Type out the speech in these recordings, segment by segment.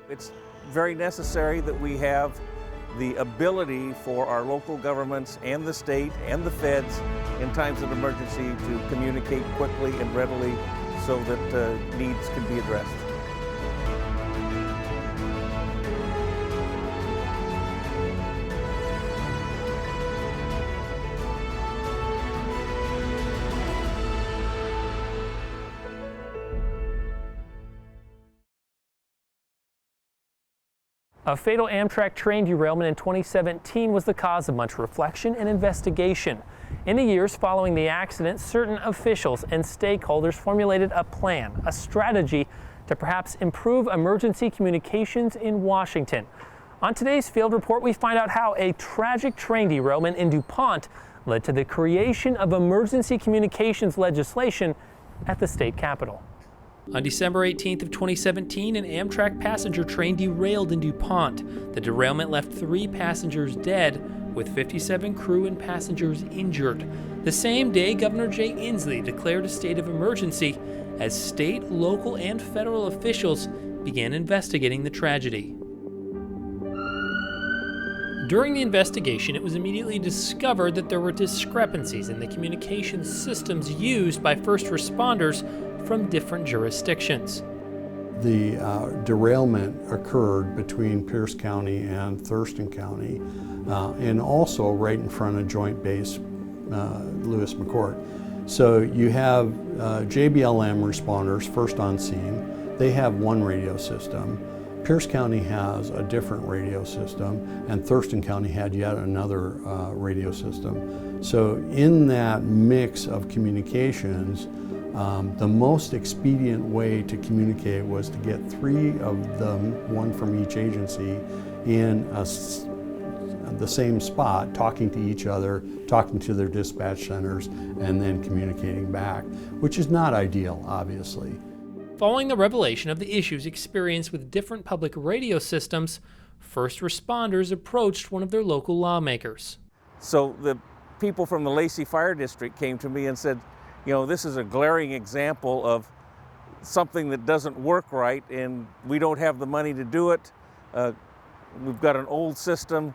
It's very necessary that we have the ability for our local governments and the state and the feds in times of emergency to communicate quickly and readily so that needs can be addressed. A fatal Amtrak train derailment in 2017 was the cause of much reflection and investigation. In the years following the accident, certain officials and stakeholders formulated a plan, a strategy to perhaps improve emergency communications in Washington. On today's Field Report, we find out how a tragic train derailment in DuPont led to the creation of emergency communications legislation at the state capitol. On December 18th of 2017, an Amtrak passenger train derailed in DuPont. The derailment left 3 passengers dead, with 57 crew and passengers injured. The same day, Governor Jay Inslee declared a state of emergency as state, local, and federal officials began investigating the tragedy. During the investigation, it was immediately discovered that there were discrepancies in the communications systems used by first responders from different jurisdictions. The derailment occurred between Pierce County and Thurston County, and also right in front of Joint Base Lewis McChord. So you have JBLM responders first on scene. They have one radio system. Pierce County has a different radio system, and Thurston County had yet another radio system. So in that mix of communications, the most expedient way to communicate was to get 3 of them, one from each agency, in the same spot, talking to each other, talking to their dispatch centers, and then communicating back, which is not ideal, obviously. Following the revelation of the issues experienced with different public radio systems, first responders approached one of their local lawmakers. So the people from the Lacey Fire District came to me and said, you know, this is a glaring example of something that doesn't work right, and we don't have the money to do it. We've got an old system.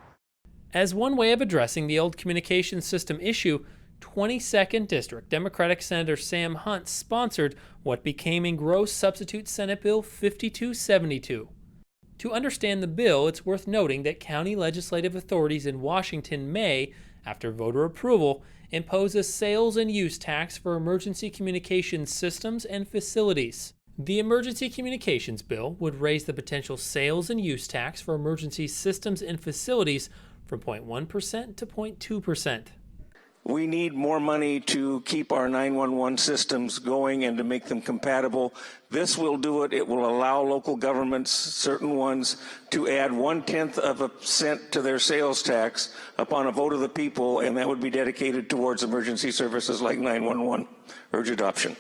As one way of addressing the old communication system issue, 22nd District Democratic Senator Sam Hunt sponsored what became engrossed Substitute Senate Bill 5272. To understand the bill, it's worth noting that county legislative authorities in Washington may, after voter approval, impose a sales and use tax for emergency communications systems and facilities. The Emergency Communications Bill would raise the potential sales and use tax for emergency systems and facilities from 0.1% to 0.2%. We need more money to keep our 911 systems going and to make them compatible. This will do it. It will allow local governments, certain ones, to add 0.1% to their sales tax upon a vote of the people, and that would be dedicated towards emergency services like 911 urge adoption.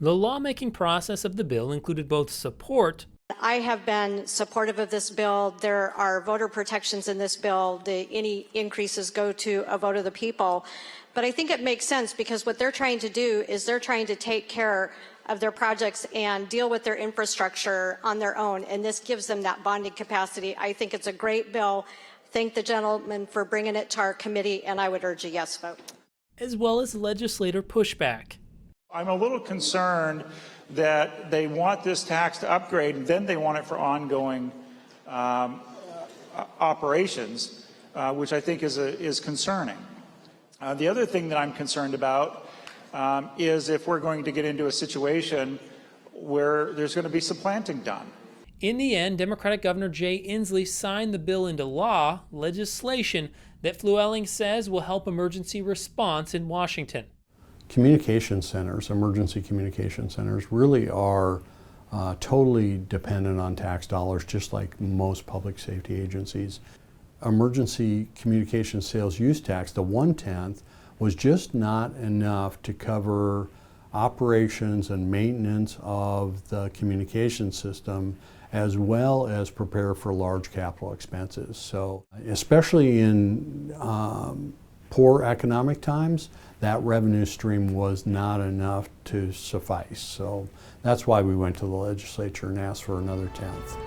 The lawmaking process of the bill included both support. I have been supportive of this bill. There are voter protections in this bill. Any increases go to a vote of the people. But I think it makes sense because what they're trying to do is they're trying to take care of their projects and deal with their infrastructure on their own. And this gives them that bonding capacity. I think it's a great bill. Thank the gentleman for bringing it to our committee, and I would urge a yes vote. As well as legislator pushback. I'm a little concerned that they want this tax to upgrade and then they want it for ongoing operations, which I think is concerning. The other thing that I'm concerned about is if we're going to get into a situation where there's going to be supplanting done. In the end, Democratic Governor Jay Inslee signed the bill into law, legislation that Flewelling says will help emergency response in Washington. Communication centers, emergency communication centers, really are totally dependent on tax dollars, just like most public safety agencies. Emergency communication sales use tax, the 1/10, was just not enough to cover operations and maintenance of the communication system, as well as prepare for large capital expenses. So, especially in poor economic times, that revenue stream was not enough to suffice. So that's why we went to the legislature and asked for another 10th.